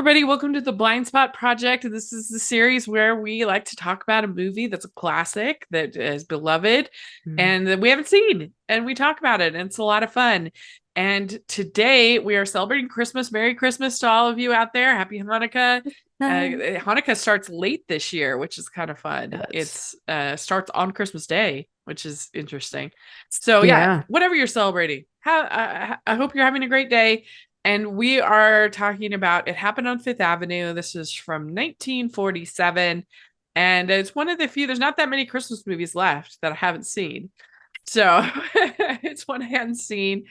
everybody. Welcome to the Blind Spot Project. This is the series where we like to talk about a movie that's a classic, that is beloved, and that we haven't seen. And we talk about it, and it's a lot of fun. And today we are celebrating Christmas. Merry Christmas to all of you out there. Happy Hanukkah. Hanukkah starts late this year, which is kind of fun. Yes. It's starts on Christmas Day, which is interesting. So yeah, whatever you're celebrating, I hope you're having a great day. And we are talking about It Happened on Fifth Avenue. This is from 1947. And it's one of the few, there's not that many Christmas movies left that I haven't seen. So it's one I hadn't seen.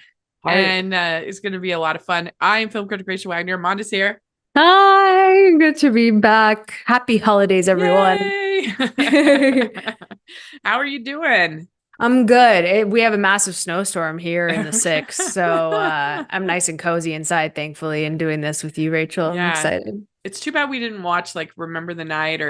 And it's going to be a lot of fun. I am film critic Rachel Wagner. Monda's here. Hi, good to be back. Happy holidays, everyone. How are you doing? I'm good. We have a massive snowstorm here in the six, so I'm nice and cozy inside, thankfully, and doing this with you, Rachel. I'm excited. It's too bad we didn't watch like Remember the Night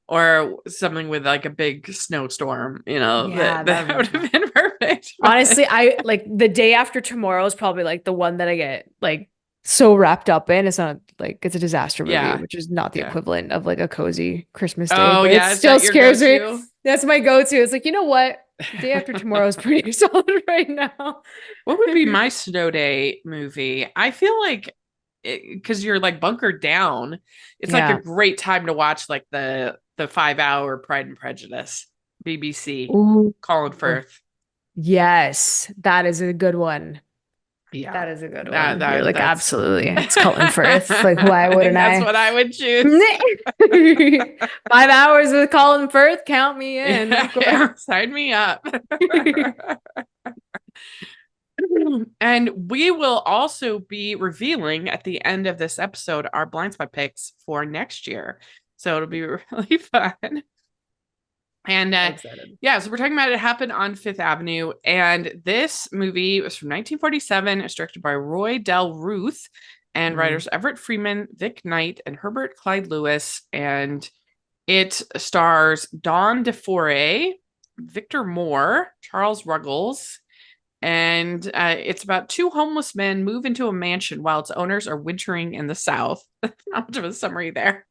or something with like a big snowstorm, that would have been perfect. Honestly, I like the day after tomorrow is probably like the one that I get like so wrapped up in. It's not like it's a disaster movie, which is not the equivalent of like a cozy Christmas day. Oh, but yeah. It still scares me. That's my go-to. It's like, you know what? Day after tomorrow is pretty solid right now. What would be my snow day movie? I feel like because you're like bunkered down, it's like a great time to watch like the 5 hour Pride and Prejudice, BBC. Ooh. Colin Firth. Yes, that is a good one. Yeah, that is a good one. Like absolutely, it's Colin Firth. Like, why wouldn't I? That's what I would choose. 5 hours with Colin Firth, count me in. Yeah, sign me up. And we will also be revealing at the end of this episode our blind spot picks for next year. So it'll be really fun. And so we're talking about It Happened on Fifth Avenue. And this movie was from 1947. It's directed by Roy Del Ruth and writers Everett Freeman, Vic Knight, and Herbert Clyde Lewis. And it stars Dawn DeFore, Victor Moore, Charles Ruggles. And it's about two homeless men move into a mansion while its owners are wintering in the South. Not much of a summary there.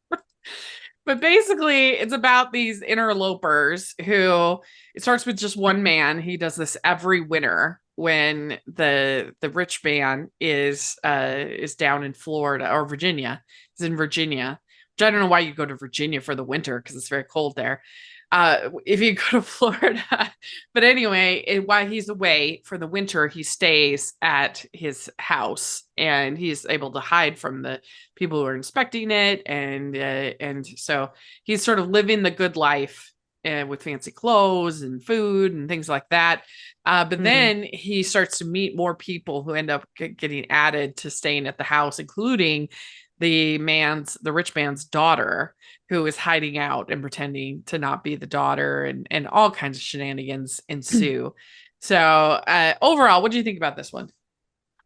But basically, it's about these interlopers who it starts with just one man. He does this every winter when the rich man is down in Florida or Virginia. He's in Virginia, which I don't know why you go to Virginia for the winter because it's very cold there. If you go to Florida. But anyway, while he's away for the winter, he stays at his house and he's able to hide from the people who are inspecting it. And so he's sort of living the good life with fancy clothes and food and things like that. But then he starts to meet more people who end up getting added to staying at the house, including the rich man's daughter, who is hiding out and pretending to not be the daughter, and all kinds of shenanigans ensue. So overall, what do you think about this one?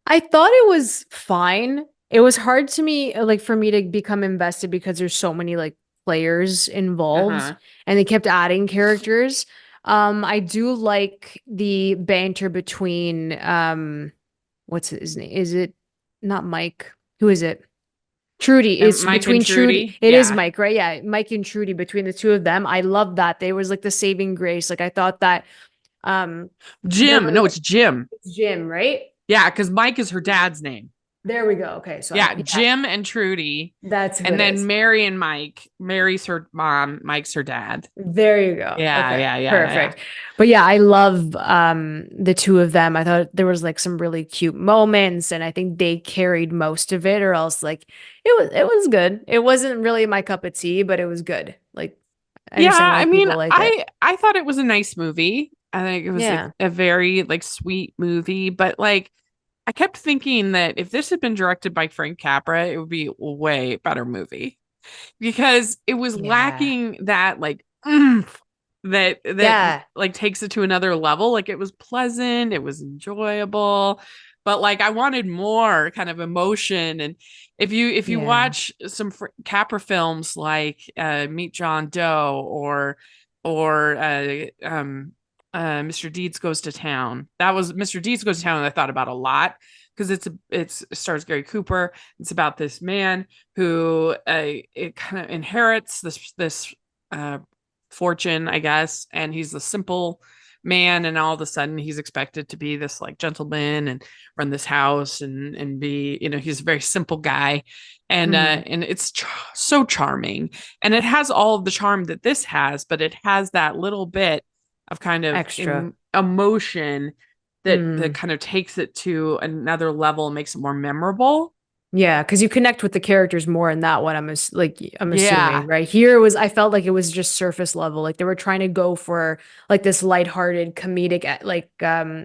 I thought it was fine. It was hard to me, like for me to become invested because there's so many like players involved and they kept adding characters. I do like the banter between what's his name? Is it not Mike? Who is it? Trudy. It's Mike between and Trudy. It is Mike, right? Yeah, Mike and Trudy, between the two of them. I love that. They was like the saving grace. Like I thought that Jim. No, it's Jim. It's Jim, right? Yeah, because Mike is her dad's name. There we go. Okay, so Jim and Trudy. That's and then Mary and Mike. Mary's her mom, Mike's her dad. There you go. Yeah, okay. yeah, Perfect. But yeah, I love the two of them. I thought there was like some really cute moments, and I think they carried most of it, or else like it was good. It wasn't really my cup of tea, but it was good. Like I mean, I thought it was a nice movie. I think it was like a very like sweet movie, but like I kept thinking that if this had been directed by Frank Capra, it would be a way better movie because it was lacking that like that like takes it to another level. Like it was pleasant, it was enjoyable, but like I wanted more kind of emotion. And if you watch some Capra films like Meet John Doe or Mr. Deeds Goes to Town. That was Mr. Deeds Goes to Town that I thought about a lot because it stars Gary Cooper. It's about this man who it kind of inherits this uh, fortune, I guess, and he's a simple man, and all of a sudden he's expected to be this like gentleman and run this house and be, he's a very simple guy, and it's so charming, and it has all of the charm that this has, but it has that little bit of kind of Extra. emotion that Mm. kind of takes it to another level and makes it more memorable. Yeah, because you connect with the characters more in that one. I'm assuming, Yeah. right? Here it was I felt like it was just surface level. Like they were trying to go for like this lighthearted comedic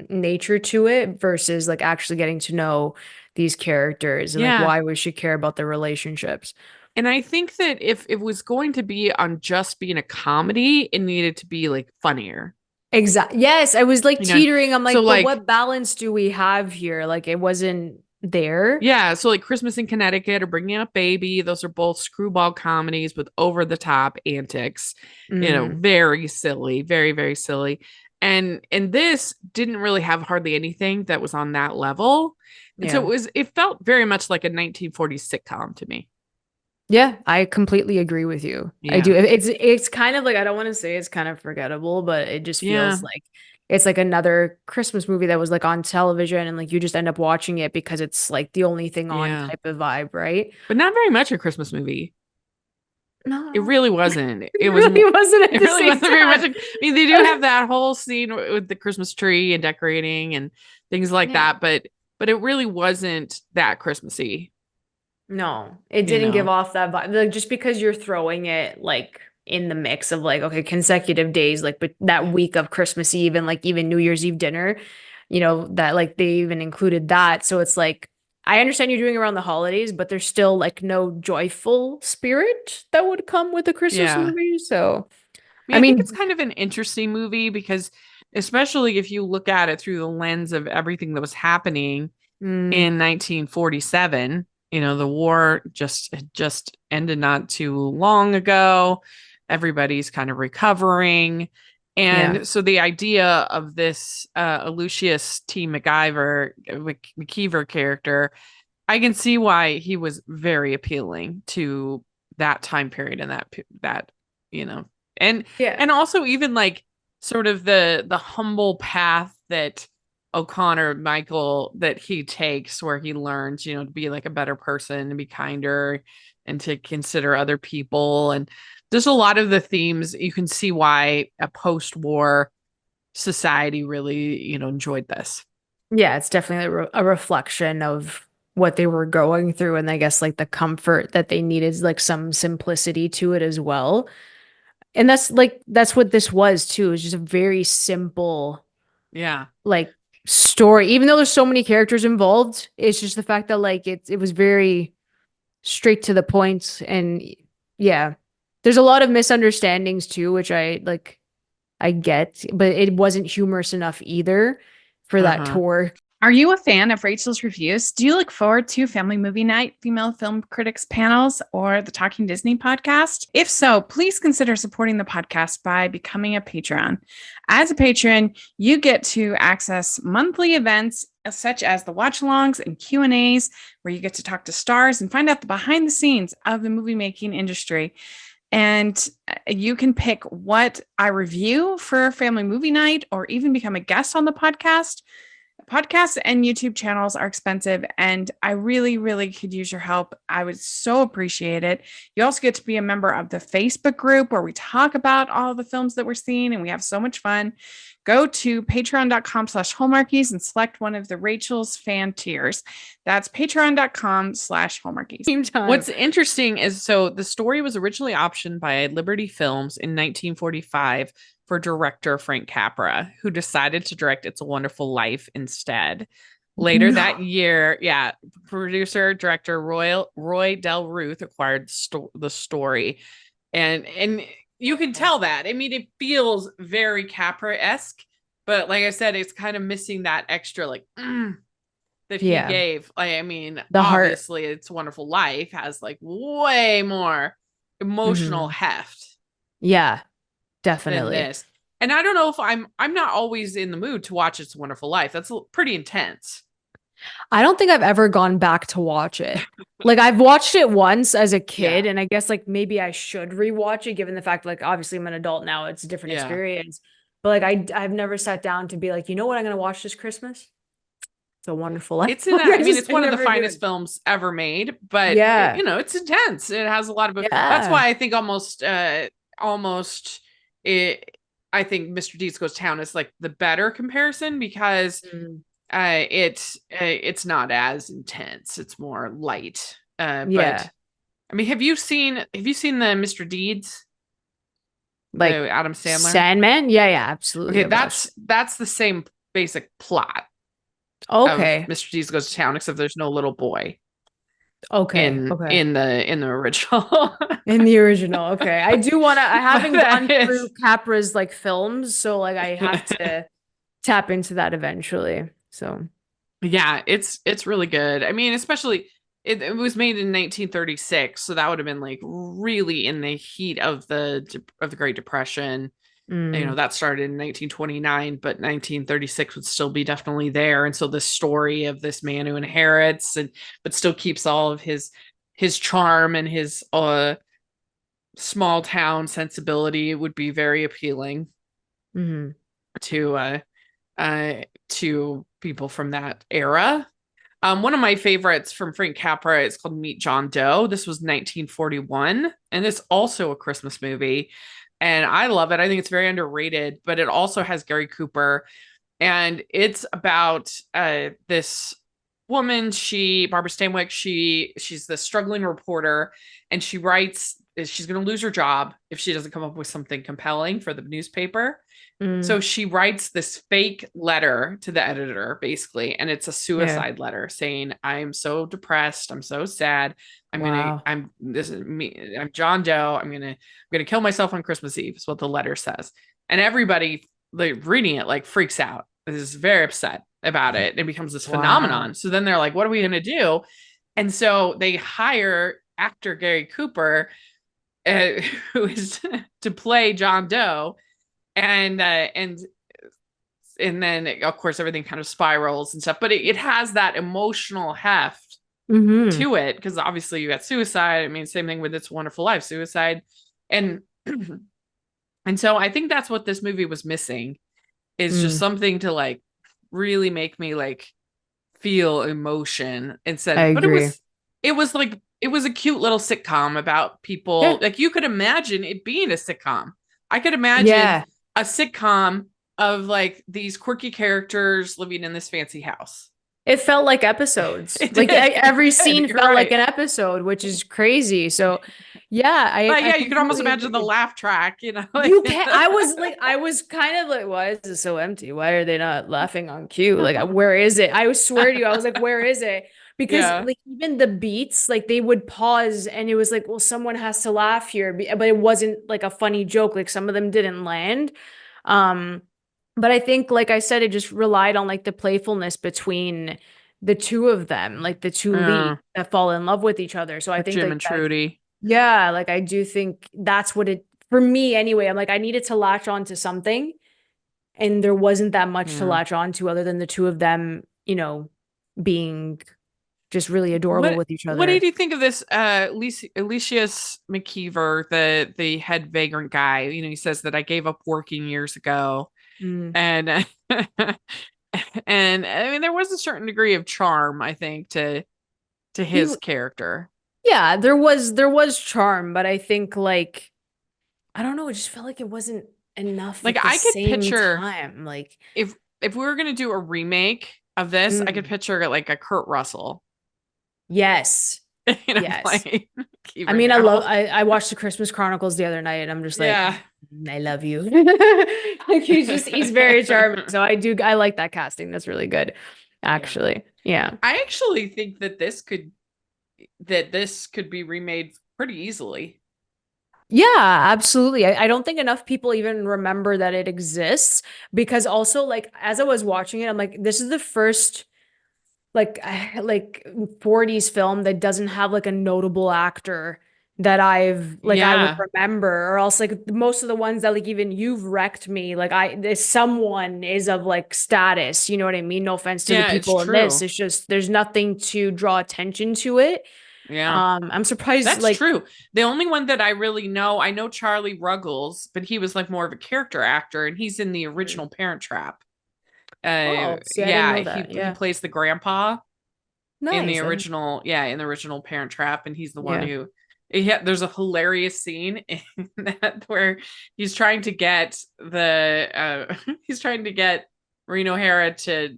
nature to it versus like actually getting to know these characters and like Yeah. why we should care about their relationships. And I think that if it was going to be on just being a comedy, it needed to be like funnier. Exactly. Yes, I was like You know, teetering. I'm so like, but like what balance do we have here? Like it wasn't there. yeah, so like Christmas in Connecticut or Bringing Up Baby, those are both screwball comedies with over the top antics. Mm, Very silly, very very silly. And this didn't really have hardly anything that was on that level. And so yeah. it felt very much like a 1940s sitcom to me. Yeah, I completely agree with you. I Yeah. do. It's kind of like I don't want to say it's kind of forgettable, but it just feels Yeah. like it's like another Christmas movie that was like on television and like you just end up watching it because it's like the only thing on Yeah. type of vibe, right? But not very much a Christmas movie. It No, really wasn't. it really wasn't at It the really same wasn't very much. time. I mean, they do have that whole scene with the Christmas tree and decorating and things like Yeah. that, but it really wasn't that Christmassy, No, it you didn't give know. off that vibe. Like, just because you're throwing it like in the mix of like, okay, consecutive days, like but that week of Christmas Eve and like even New Year's Eve dinner, that like they even included that. So it's like I understand you're doing around the holidays, but there's still like no joyful spirit that would come with a Christmas Yeah. movie. So I mean, I I think it's mean, kind of an interesting movie because especially if you look at it through the lens of everything that was happening mm, in 1947, the war just ended not too long ago. Everybody's kind of recovering. yeah. And so the idea of this Lucius T. McKeever character, I can see why he was very appealing to that time period and that you know and Yeah. and also even like sort of the humble path that O'Connor Michael that he takes where he learns to be like a better person and be kinder and to consider other people, and there's a lot of the themes you can see why a post-war society really enjoyed this. Yeah, it's definitely a reflection of what they were going through, and I guess like the comfort that they needed, like some simplicity to it as well. And that's what this was too. It's just a very simple Yeah. like story. Even though there's so many characters involved, it's just the fact that like it was very straight to the point and yeah. There's a lot of misunderstandings too, which I get, but it wasn't humorous enough either for that Uh-huh. tour. Are you a fan of Rachel's reviews? Do you look forward to Family Movie Night, Female Film Critics panels, or the Talking Disney podcast? If so, please consider supporting the podcast by becoming a Patreon. As a patron, you get to access monthly events such as the watch-alongs and Q&As, where you get to talk to stars and find out the behind the scenes of the movie making industry. And you can pick what I review for Family Movie Night or even become a guest on the podcast. Podcasts and YouTube channels are expensive, and I really, really could use your help. I would so appreciate it. You also get to be a member of the Facebook group where we talk about all the films that we're seeing, and we have so much fun. Go to patreon.com/hallmarkies and select one of the Rachel's fan tiers. That's patreon.com/hallmarkies. Same time. What's interesting is so the story was originally optioned by Liberty Films in 1945 for director Frank Capra, who decided to direct It's a Wonderful Life instead. Later that No. year, yeah, producer director Roy Del Ruth acquired the story, and you can tell that. I mean, it feels very Capra-esque, but like I said, it's kind of missing that extra like that he Yeah, gave. I mean, the heart. obviously, It's a Wonderful Life has like way more emotional Hmm. heft Yeah, than definitely. this. And I don't know if I'm not always in the mood to watch It's a Wonderful Life. That's pretty intense. I don't think I've ever gone back to watch it. Like I've watched it once as a kid, Yeah. and I guess like maybe I should rewatch it given the fact like obviously I'm an adult now, it's a different Yeah. experience. But like I've never sat down to be like, you know what I'm gonna watch this Christmas? It's a Wonderful Life. It's in Like I mean, just it's I one of the never do finest it. films ever made, but Yeah. it's intense. It has a lot of that's Yeah. why I think almost it I think Mr. Deeds Goes to Town is like the better comparison because Mm. it's not as intense. It's more light. But Yeah. I mean, have you seen the Mr. Deeds, Like the Adam Sandler? Sandman? Yeah, yeah, absolutely. Okay, I've watched. that's the same basic plot of Okay. Mr. Deeds Goes to Town, except there's no little boy Okay. Okay. in the original. In the original. Okay. I But haven't that gone through is Capra's like films, so like I have to tap into that eventually. So, yeah, it's really good. I mean, especially it was made in 1936, so that would have been like really in the heat of the Great Depression. mm, That started in 1929, but 1936 would still be definitely there. And so the story of this man who inherits and but still keeps all of his charm and his small town sensibility would be very appealing mhm. to to people from that era. One of my favorites from Frank Capra is called Meet John Doe. This was 1941, and it's also a Christmas movie. And I love it. I think it's very underrated, but it also has Gary Cooper. And it's about this woman, Barbara Stanwyck, she's the struggling reporter, and she writes she's going to lose her job if she doesn't come up with something compelling for the newspaper. Mm, So she writes this fake letter to the editor, basically, and it's a yeah. suicide letter saying, "I'm so depressed. I'm so sad. Wow. This is me. I'm John Doe. I'm gonna kill myself on Christmas Eve." Is what the letter says, and everybody like reading it like freaks out. Is very upset about it. It becomes this Wow. phenomenon. So then they're like, "What are we gonna do?" And so they hire actor Gary Cooper, uh, who is to play John Doe and then of course everything kind of spirals and stuff, but it has that emotional heft Mm-hmm. to it because obviously you got suicide. I mean, same thing with It's a Wonderful Life, suicide. And and so I think that's what this movie was missing, is just Mm, something to like really make me like feel emotion I instead. But agree. it was a cute little sitcom about Yeah. people. Like you could imagine it being a sitcom. I could imagine Yeah. a sitcom of like these quirky characters living in this fancy house. It felt like episodes. It Like did. every It scene did. You're felt like right. an episode, which is crazy. So, yeah, But I yeah, you can almost completely imagine the agree. laugh track, you know. You can't. I was kind of like, why is it so empty? Why are they not laughing on cue? Like, where is it? I swear to you, I was like, where is it? Because Yeah. like even the beats, like they would pause and it was like, well, someone has to laugh here, but it wasn't like a funny joke. Like some of them didn't land. Um, but I think, like I said, it just relied on like the playfulness between the two of them, like the two leads Yeah. that fall in love with each other. So I think Jim like and that, Trudy. yeah, like I do think that's what it for me anyway. I'm like, I needed to latch on to something, and there wasn't that much to Yeah. latch on to other than the two of them, being just really adorable with each What other. did you think of this Alicius McKeever, the head vagrant guy? He says that I gave up working years ago. Mm. And and I mean there was a certain degree of charm, I think, to He, his character. yeah, there was charm, but I think like I don't know, it just felt like it wasn't enough Like at the I could same picture time. Like, if we were gonna do a remake of this, I could mm, picture like a Kurt Russell, yes, yes. playing I Keever mean, now. I watched the Christmas Chronicles the other night and I'm just like, Yeah. I love you. Like he's very charming. So I like that casting. That's really good, Yeah. actually. Yeah. I actually think that this could be remade pretty easily. Yeah, absolutely. I don't think enough people even remember that it exists because also like as I was watching it, I'm like, this is the first like 40s film that doesn't have like a notable actor that I've like I would remember, or else like most of the ones that like even you've wrecked me, like there's someone is of like status, you know what I mean? No offense to the Yeah, it's people in this. true. It's just there's nothing to draw attention to it. Yeah. I'm surprised That's like true. The only one that I really know, I know Charlie Ruggles, but he was like more of a character actor, and he's in the original Parent Trap. oh, see, I didn't Yeah, know he that. he Yeah. plays the grandpa in the Nice. original, yeah, in the original Parent Trap, and he's the one Yeah. who, yeah, there's a hilarious scene in that where he's trying to get he's trying to get Maureen O'Hara to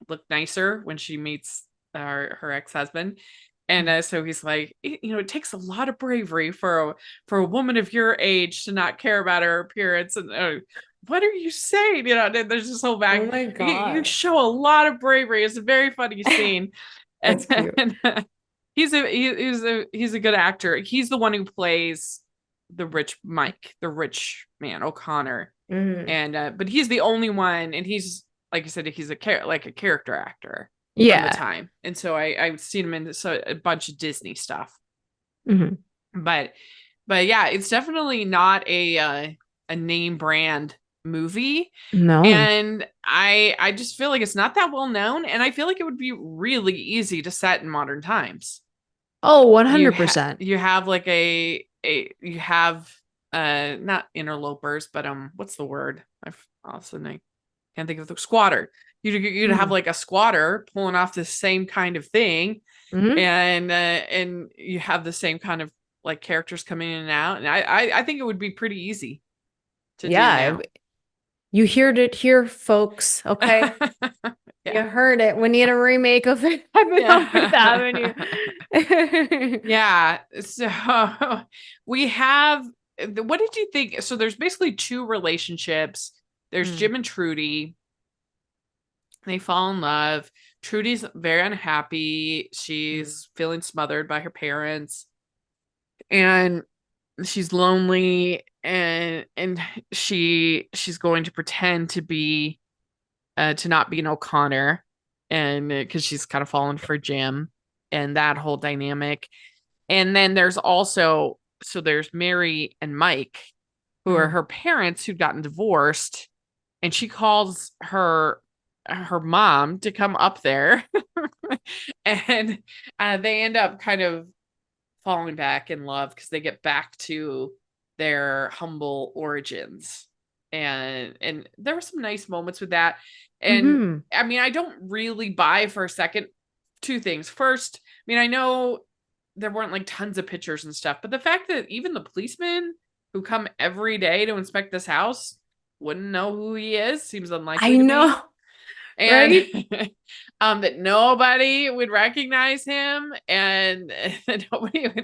look nicer when she meets her ex-husband. And so he's like, it takes a lot of bravery for a woman of your age to not care about her appearance. And what are you saying? There's this whole Oh back. my You God. show a lot of bravery. It's a very funny scene. That's cute. And he's a good actor. He's the one who plays the rich Mike, the rich man O'Connor. Mhm. And but he's the only one, and he's like I said, he's like a character actor from the Yeah. time. And so I've seen him in a bunch of Disney stuff. Mhm. But yeah, it's definitely not a name brand movie. No. And I just feel like it's not that well known, and I feel like it would be really easy to set in modern times. Oh, You 100%. you have like you have not interlopers, but what's the word? All of a sudden I can't think of the squatter. You'd have Mhm. like a squatter pulling off the same kind of thing, Mhm. and you have the same kind of like characters coming in and out, and I think it would be pretty easy to do Yeah. now. You heard it here, folks. Okay. You Yeah. heard it. We need a remake of it. I've been on Fifth Avenue. Yeah. Yeah. So we have, what did you think? So there's basically two relationships. There's Mm, Jim and Trudy. They fall in love. Trudy's very unhappy. mm, She's feeling smothered by her parents, and she's lonely, and she's going to pretend to be to not be an O'Connor, and because she's kind of fallen for Jim and that whole dynamic. And then there's also, so there's Mary and Mike, who are mm. her parents who'd gotten divorced, and she calls her mom to come up there. And they end up kind of falling back in love because they get back to their humble origins. And there were some nice moments with that. And Mhm. I mean, I don't really buy for a second two things. First, I mean, I know there weren't like tons of pictures and stuff, but the fact that even the policemen who come every day to inspect this house wouldn't know who he is seems I unlikely to me. know, And right? that nobody would recognize him, and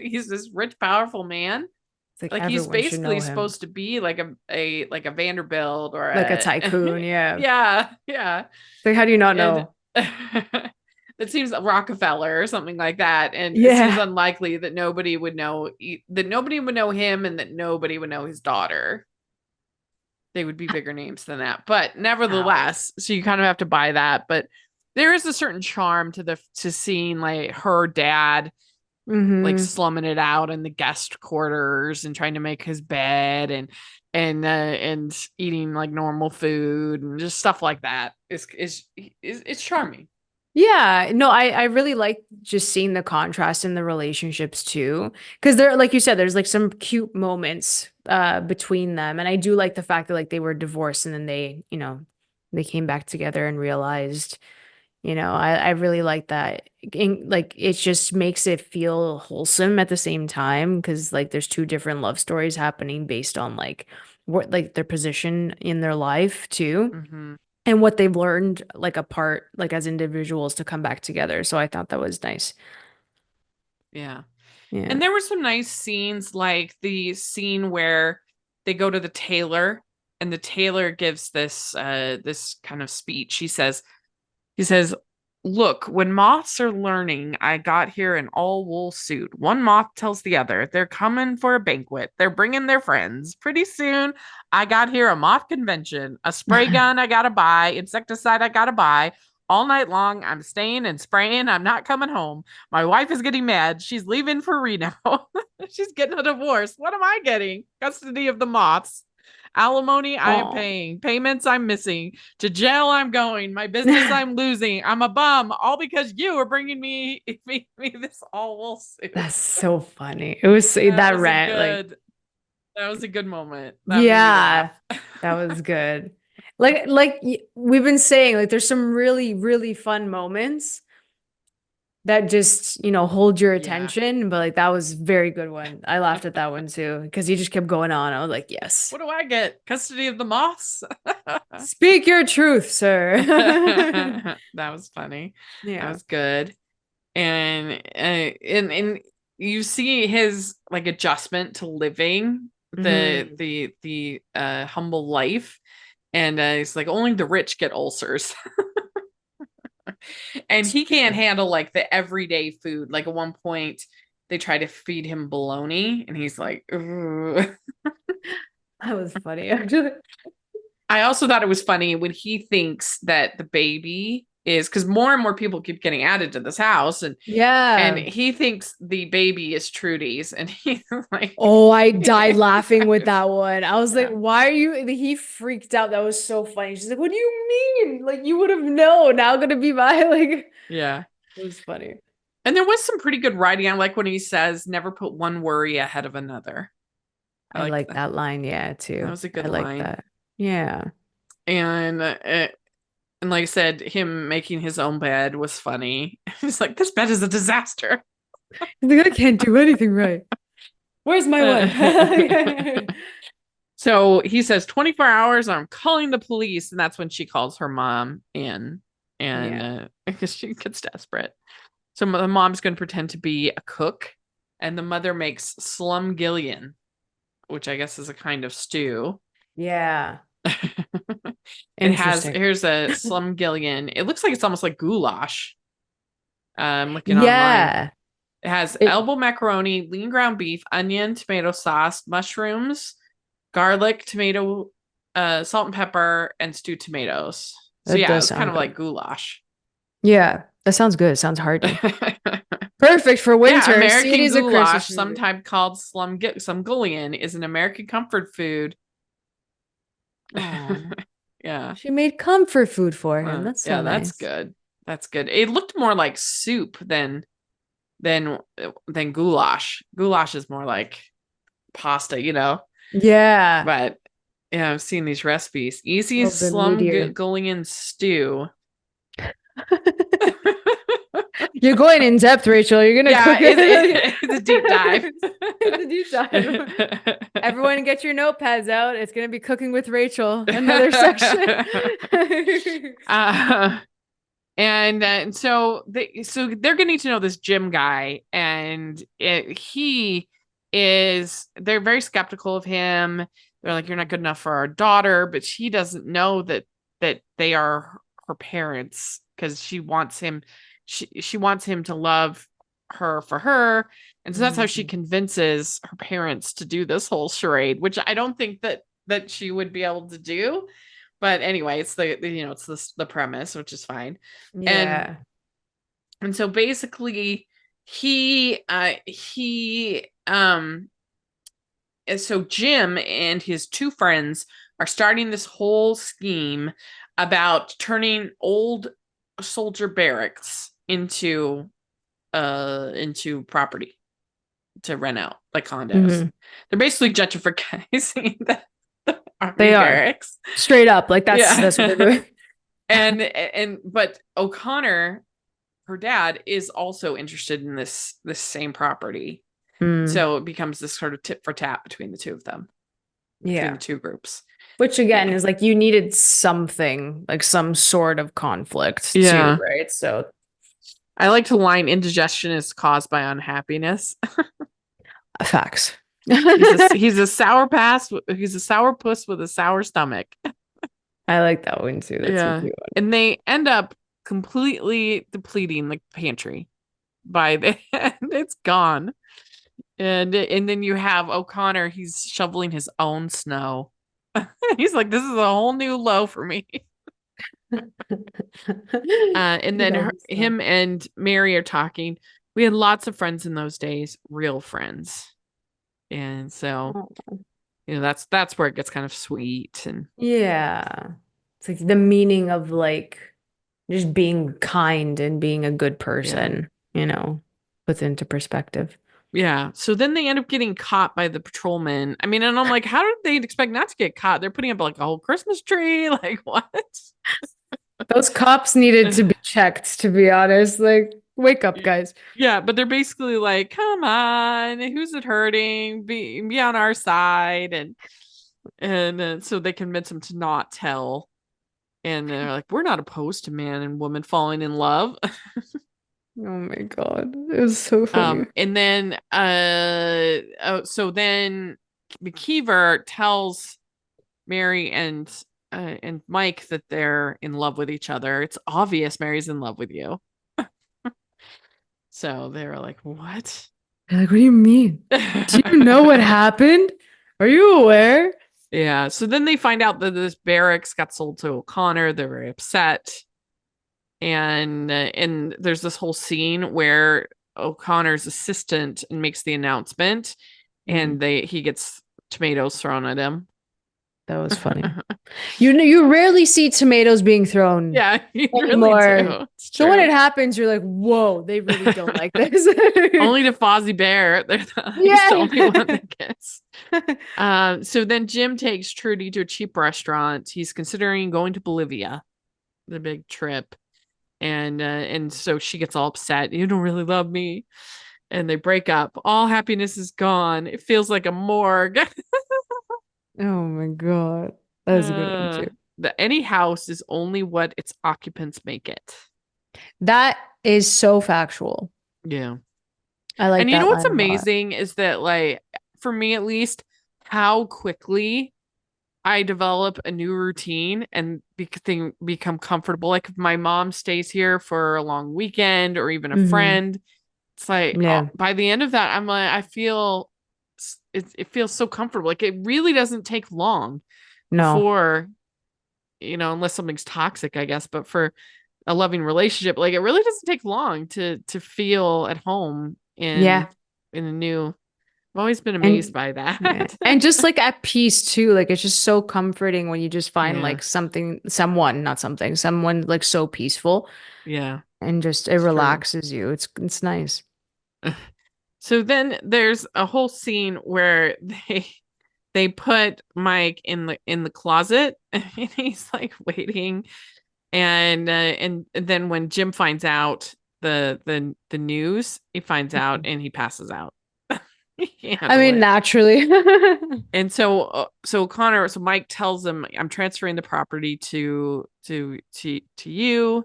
he's this rich, powerful man. It's like Like he's everyone should basically know him. supposed to be like a Vanderbilt or Like a a tycoon, yeah. yeah. Like, how do you not And know? it seems Rockefeller or something like that. And it seems Yeah. unlikely that nobody would know him, and that nobody would know his daughter. They would be bigger names than that. But How? nevertheless, so you kind of have to buy that. But there is a certain charm to seeing like her dad like Mm-hmm. slumming it out in the guest quarters and trying to make his bed, and eating like normal food and just stuff like that. It's charming. Yeah, no, I really like just seeing the contrast in the relationships too. Because there, like you said, there's like some cute moments between them. And I do like the fact that like they were divorced and then they came back together and realized, I really like that. Like it just makes it feel wholesome at the same time because like there's two different love stories happening based on like what like their position in their life too Hmm. and what they've learned like apart like as individuals to come back together. So I thought that was nice. Yeah. Yeah. And there were some nice scenes, like the scene where they go to the tailor, and the tailor gives this kind of speech. He says, "Look, when moths are learning, I got here in all wool suit. One moth tells the other, they're coming for a banquet. They're bringing their friends. Pretty soon, I got here a moth convention, a spray gun I gotta buy, insecticide I gotta buy, all night long. I'm staying and spraying. I'm not coming home. My wife is getting mad. She's leaving for Reno. She's getting a divorce. What am I getting? Custody of the moths. Alimony I am paying. Payments I'm missing. To jail I'm going. My business I'm losing. I'm a bum. All because you are bringing me this awful suit. That's so funny. It was that rant. That was a good moment. That was good. We've been saying, like, there's some really, really fun moments that just, hold your attention. But like, that was a very good one. I laughed at that one too, because he just kept going on. I was like, yes. What do I get? Custody of the moths? Speak your truth, sir. That was funny. Yeah. That was good. And you see his like adjustment to living the humble life. And he's like, only the rich get ulcers. And he can't handle like the everyday food. Like at one point they try to feed him bologna and he's like, ugh. That was funny, actually. I also thought it was funny when he thinks that the baby is, because more and more people keep getting added to this house, and he thinks the baby is Trudy's, and he's like, oh, I died laughing with that one. I was like, why are you? He freaked out. That was so funny. She's like, what do you mean? Like, you would have known. Now gonna be my yeah, it was funny. And there was some pretty good writing. I like when he says, never put one worry ahead of another. I like that line, too. That was a good line. Like that. Yeah. And like I said, him making his own bed was funny. He's like, this bed is a disaster. I can't do anything right. Where's my one? So he says 24 hours, I'm calling the police. And that's when she calls her mom in. And because she gets desperate. So the mom's going to pretend to be a cook. And the mother makes slumgullion, which I guess is a kind of stew. Yeah. Here's a slumgullion. It looks like it's almost like goulash. I'm looking online. It has elbow macaroni, lean ground beef, onion, tomato sauce, mushrooms, garlic, tomato, salt and pepper, and stewed tomatoes. So it's kind of like goulash. Yeah, that sounds good. It sounds hearty. Perfect for winter. American goulash, sometimes called slumgullion, is an American comfort food. Yeah. She made comfort food for him. That's so nice. That's good. That's good. It looked more like soup than goulash. Goulash is more like pasta, Yeah. But I've seen these recipes. Easy slumgullion stew. You're going in depth, Rachel. You're gonna cook it. It's a deep dive. It's a deep dive. Everyone, get your notepads out. It's gonna be cooking with Rachel. Another section. And so they're getting to know this Jim guy, and they're very skeptical of him. They're like, you're not good enough for our daughter, but she doesn't know that they are her parents, because she wants him. She wants him to love her for her. And so that's how she convinces her parents to do this whole charade, which I don't think that she would be able to do. But anyway, it's the premise, which is fine. Yeah. And so basically so Jim and his two friends are starting this whole scheme about turning old soldier barracks into property to rent out, like condos. They're basically gentrifying the army barracks. Straight up, like that's what they're doing. But O'Connor, her dad, is also interested in this same property. So it becomes this sort of tit for tat between the two of them. Between the two groups. Which again is like, you needed something, like some sort of conflict too, right? So I like to line, indigestion is caused by unhappiness. Facts. He's a sourpuss with a sour stomach. I like that one too. That's a cute one. And they end up completely depleting the pantry. By the end, it's gone. And then you have O'Connor, he's shoveling his own snow. He's like, this is a whole new low for me. And then him and Mary are talking. We had lots of friends in those days, real friends. And so, that's where it gets kind of sweet. And yeah. It's like the meaning of like just being kind and being a good person, puts into perspective. yeah. So then they end up getting caught by the patrolman. I mean, and I'm like, how did they expect not to get caught? They're putting up like a whole Christmas tree. Like, what? Those cops needed to be checked, to be honest. Like, wake up, guys. Yeah, but they're basically like, come on, who's it hurting? Be on our side. And so they convince him to not tell. And they're like, we're not opposed to man and woman falling in love. Oh my God. It was so funny. And then so then McKeever tells Mary and Mike that they're in love with each other. It's obvious Mary's in love with you. So they were like, what? They're like, what do you mean? Do you know what happened? Are you aware? Yeah. So then they find out that this barracks got sold to O'Connor. They're very upset. And there's this whole scene where O'Connor's assistant makes the announcement, and he gets tomatoes thrown at him. That was funny. You rarely see tomatoes being thrown. Yeah, you anymore. Really do. So when it happens, you're like, whoa, they really don't like this. Only to Fozzie Bear. They're the only one that gets. So then Jim takes Trudy to a cheap restaurant. He's considering going to Bolivia, the big trip. And so she gets all upset. You don't really love me. And they break up. All happiness is gone. It feels like a morgue. Oh my God. That was a good one too. Any house is only what its occupants make it. That is so factual. Yeah. I like that. And you know what's amazing is that, like, for me at least, how quickly I develop a new routine and become comfortable. Like if my mom stays here for a long weekend or even a friend, it's like by the end of that, I'm like, I feel it feels so comfortable. Like it really doesn't take long before, unless something's toxic, I guess. But for a loving relationship, like it really doesn't take long to feel at home in a new. I've always been amazed by that. And just like at peace too. Like it's just so comforting when you just find like someone like so peaceful. Yeah. And just it relaxes you. It's nice. So then there's a whole scene where they put Mike in the closet and he's like waiting. And then when Jim finds out the news, he finds out and he passes out. I mean, naturally. And so Mike tells him, I'm transferring the property to you.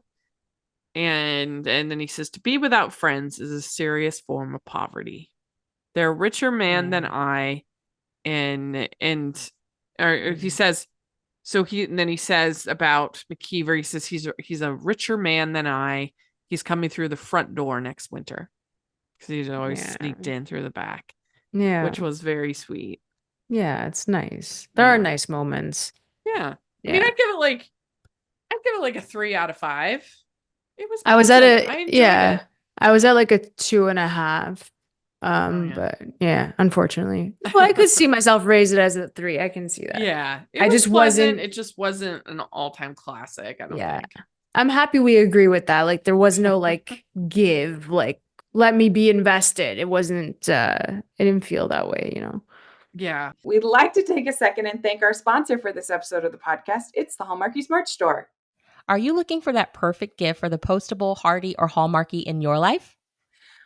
And then he says, to be without friends is a serious form of poverty. They're a richer man than I. And he says, then he says about McKeever, he says he's a richer man than I. He's coming through the front door next winter. Because he's always sneaked in through the back. Yeah. Which was very sweet. Yeah, it's nice. There are nice moments. Yeah. I mean, I'd give it like a 3 out of 5. It was. I was at I was at like a 2.5. But unfortunately. Well, I could see myself raise it as a 3. I can see that. Yeah. It just wasn't an all-time classic, I don't think. I'm happy we agree with that. Like there was no like give, like let me be invested. It wasn't it didn't feel that way, Yeah. We'd like to take a second and thank our sponsor for this episode of the podcast. It's the Hallmarkies merch store. Are you looking for that perfect gift for the postable, Hardy, or Hallmarky in your life?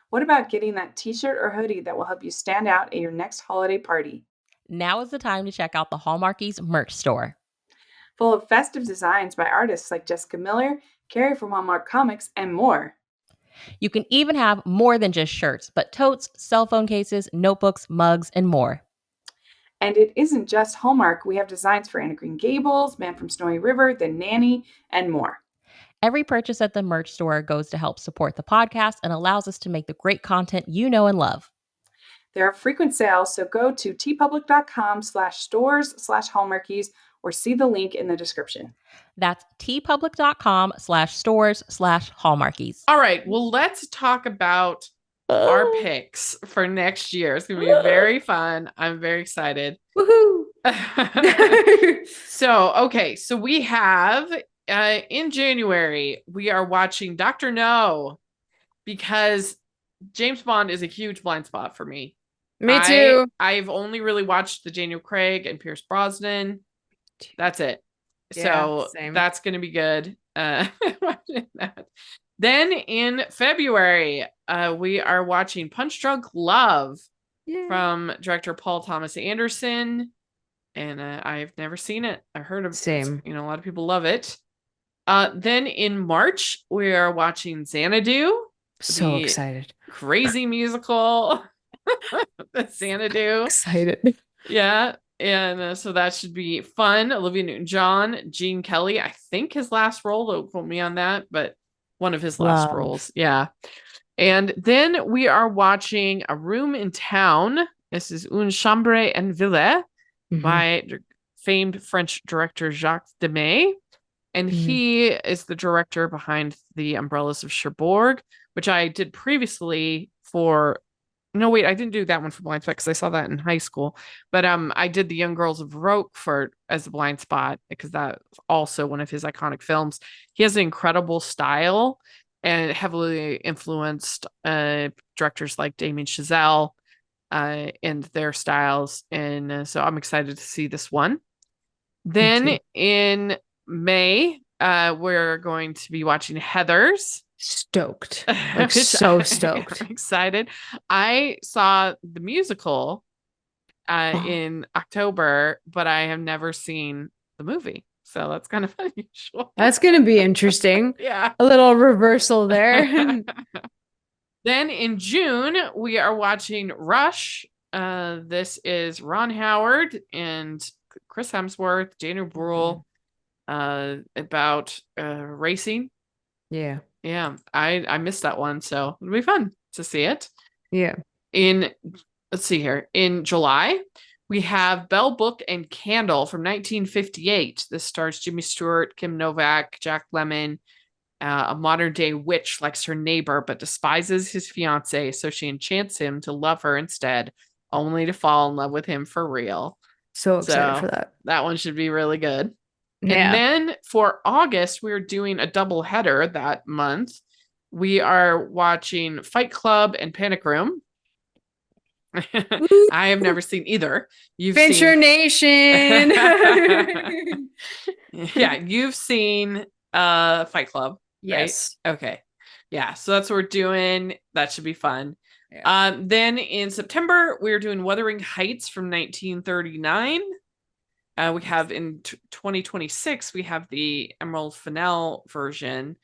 What about getting that t-shirt or hoodie that will help you stand out at your next holiday party? Now is the time to check out the Hallmarkies merch store. Full of festive designs by artists like Jessica Miller, Carrie from Hallmark Comics, and more. You can even have more than just shirts, but totes, cell phone cases, notebooks, mugs, and more. And it isn't just Hallmark. We have designs for Anna Green Gables, Man from Snowy River, The Nanny, and more. Every purchase at the merch store goes to help support the podcast and allows us to make the great content you know and love. There are frequent sales, so go to tpublic.com/stores/Hallmarkies or see the link in the description. That's tpublic.com/stores/Hallmarkies. All right. Well, let's talk about our picks for next year. It's going to be very fun. I'm very excited. Woohoo! So we have in January, we are watching Dr. No because James Bond is a huge blind spot for me. Me too. I've only really watched the Daniel Craig and Pierce Brosnan. That's it. Yeah, So same. that's going to be good. Then in February, we are watching Punch Drunk Love from director Paul Thomas Anderson. And I've never seen it. I heard of Same. a lot of people love it. Then in March, we are watching Xanadu. So excited. Crazy musical. The Xanadu. Excited. Yeah. And so that should be fun. Olivia Newton-John, Gene Kelly, I think his last role, don't quote me on that, but one of his last roles. Yeah. And then we are watching A Room in Town. This is Une Chambre en Ville by famed French director Jacques Demy. And he is the director behind The Umbrellas of Cherbourg, which I did previously for... No, wait, I didn't do that one for Blind Spot because I saw that in high school. But I did The Young Girls of Roquefort as a blind spot because that's also one of his iconic films. He has an incredible style and heavily influenced directors like Damien Chazelle and their styles. And so I'm excited to see this one. Then in May, we're going to be watching Heathers. Stoked. Like so stoked. I'm excited. I saw the musical in October, but I have never seen the movie. So that's kind of unusual. That's going to be interesting. Yeah. A little reversal there. Then in June, we are watching Rush. This is Ron Howard and Chris Hemsworth, Daniel Bruhl, about racing. Yeah. Yeah, I missed that one, so it'll be fun to see it. Yeah. Let's see here. In July, we have Bell Book and Candle from 1958. This stars Jimmy Stewart, Kim Novak, Jack Lemmon. A modern day witch likes her neighbor but despises his fiance, so she enchants him to love her instead, only to fall in love with him for real. So excited for that. That one should be really good. Yeah. And then for August, we're doing a double header that month. We are watching Fight Club and Panic Room. I have never seen either. Venture Nation. Yeah, you've seen Fight Club. Yes. Right? Okay. Yeah, so that's what we're doing. That should be fun. Yeah. Then in September, we're doing Wuthering Heights from 1939. We have in 2026, we have the Emerald Fennell version.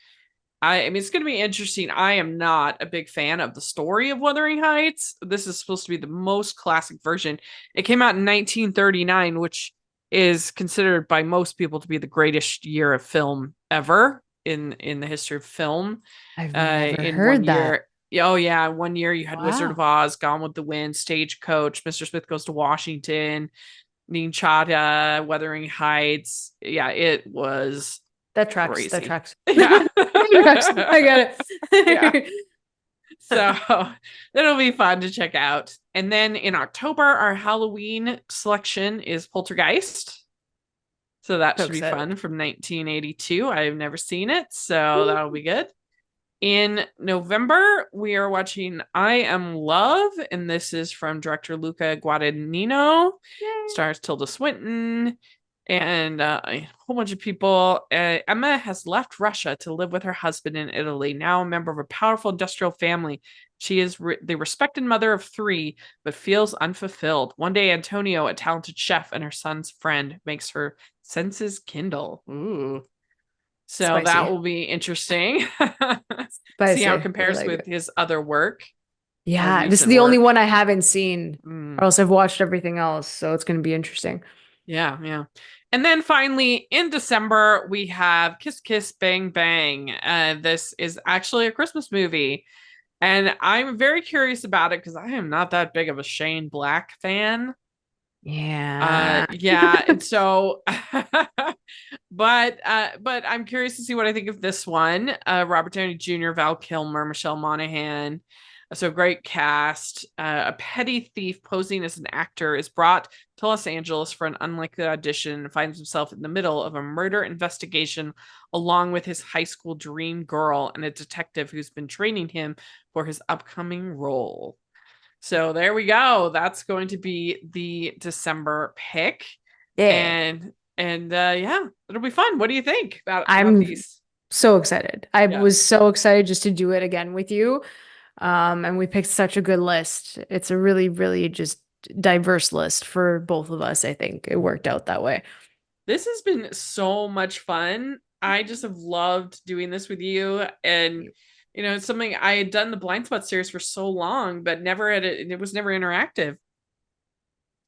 I mean, it's going to be interesting. I am not a big fan of the story of Wuthering Heights. This is supposed to be the most classic version. It came out in 1939, which is considered by most people to be the greatest year of film ever in the history of film. I've never heard that. Oh yeah, 1 year you had Wizard of Oz, Gone with the Wind, Stagecoach, Mr. Smith Goes to Washington, Ninchada, Wuthering Heights. Yeah, it was that tracks. crazy. That tracks. Yeah. I got it. Yeah. So that'll be fun to check out. And then in October, our Halloween selection is Poltergeist. So that should be fun from 1982. I've never seen it, so that'll be good. In November, we are watching I Am Love, and this is from director Luca Guadagnino. Stars Tilda Swinton and a whole bunch of people. Emma has left Russia to live with her husband in Italy, now a member of a powerful industrial family. She is the respected mother of 3, but feels unfulfilled. One day, Antonio, a talented chef and her son's friend, makes her senses kindle. Ooh. So Spicy. That will be interesting. See how it compares with his other work. Yeah, this is the only one I haven't seen, or else I've watched everything else. So it's going to be interesting. Yeah, yeah. And then finally, in December, we have Kiss Kiss Bang Bang. This is actually a Christmas movie. And I'm very curious about it because I am not that big of a Shane Black fan. Yeah. Yeah. And so, but I'm curious to see what I think of this one. Robert Downey Jr., Val Kilmer, Michelle Monaghan. So great cast. A petty thief posing as an actor is brought to Los Angeles for an unlikely audition and finds himself in the middle of a murder investigation along with his high school dream girl and a detective who's been training him for his upcoming role. So there we go. That's going to be the December pick. Yeah. And yeah, it'll be fun. What do you think about I'm these? so excited. I Yeah. was so excited just to do it again with you. And we picked such a good list. It's a really, really just diverse list for both of us. I think it worked out that way. This has been so much fun. I just have loved doing this with you. And it's something I had done the blind spot series for so long, but never had it was never interactive.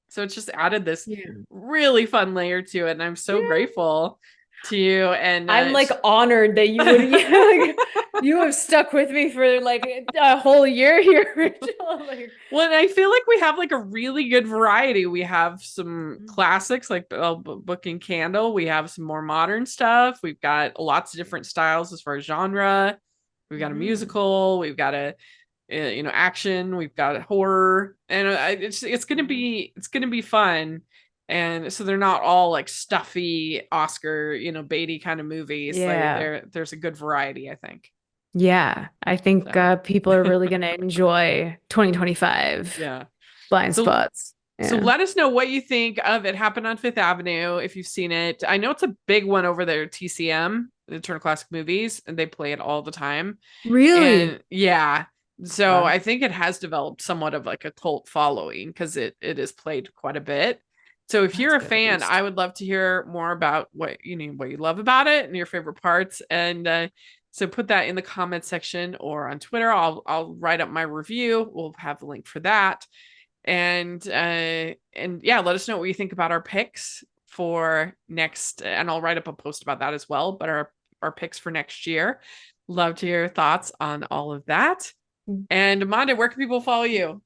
So it's just added this really fun layer to it. And I'm so grateful to you. And I'm like honored that you would like you have stuck with me for like a whole year here, Rachel. Like, well, and I feel like we have like a really good variety. We have some classics like Book and Candle. We have some more modern stuff. We've got lots of different styles as far as genre. We've got a musical. We've got a action. We've got horror, and it's gonna be fun. And so they're not all like stuffy Oscar, baity kind of movies. yeah. Like there's a good variety, I think. Yeah. I think people are really gonna enjoy 2025 Yeah. blind spots. So Yeah. let us know what you think of It Happened on Fifth Avenue if you've seen it. I know it's a big one over there at TCM, the Turner Classic Movies, and they play it all the time. Really? And yeah. So Wow. I think it has developed somewhat of like a cult following because it is played quite a bit. So if you're a fan, I would love to hear more about what you love about it and your favorite parts. And so put that in the comment section or on Twitter. I'll write up my review. We'll have a link for that. And yeah, let us know what you think about our picks for next, and I'll write up a post about that as well. But our picks for next year. Love to hear your thoughts on all of that. And Amanda, where can people follow you?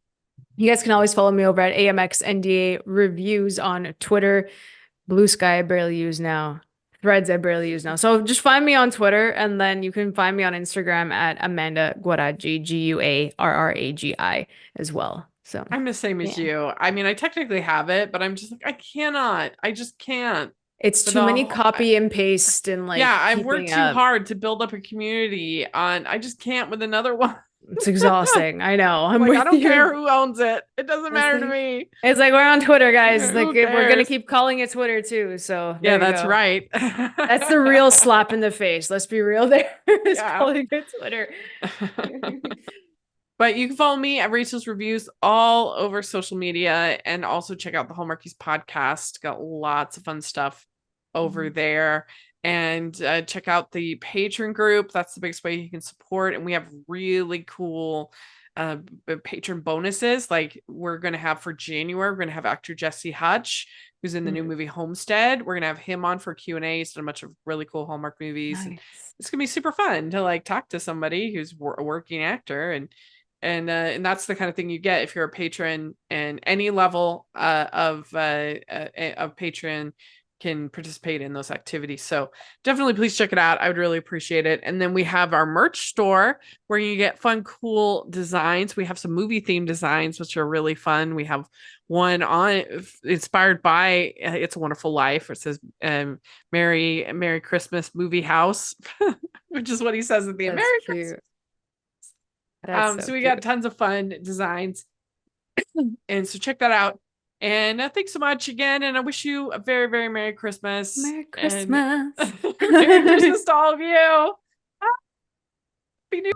You guys can always follow me over at AMXNDA Reviews on Twitter. Blue Sky I barely use now. Threads I barely use now. So just find me on Twitter, and then you can find me on Instagram at Amanda Guaragi, Guarragi as well. So I'm the same as you. I mean, I technically have it, but I'm just like, I just can't. It's too many copy and paste and like I've worked too hard to build up a community on. I just can't with another one. It's exhausting. I know. I'm like, I don't care who owns it. It doesn't matter to me. It's like we're on Twitter, guys. Like we're gonna keep calling it Twitter too. So yeah, that's right. That's the real slap in the face. Let's be real. There is calling it Twitter. But you can follow me at Rachel's Reviews all over social media, and also check out the Hallmarkies podcast. Got lots of fun stuff over there. And check out the patron group. That's the biggest way you can support. And we have really cool patron bonuses. Like we're going to have for January, we're going to have actor Jesse Hutch, who's in the new movie Homestead. We're going to have him on for Q&A. He's done a bunch of really cool Hallmark movies. Nice. And it's going to be super fun to like talk to somebody who's a working actor. And that's the kind of thing you get if you're a patron, and any level of patron can participate in those activities. So definitely please check it out. I would really appreciate it. And then we have our merch store where you get fun, cool designs. We have some movie themed designs, which are really fun. We have one on inspired by It's a Wonderful Life. It says Merry Christmas Movie House, which is what he says at the end. Merry Christmas. So we got tons of fun designs. And so check that out. And thanks so much again. And I wish you a very, very Merry Christmas. Merry Christmas. Merry Christmas to all of you. Happy New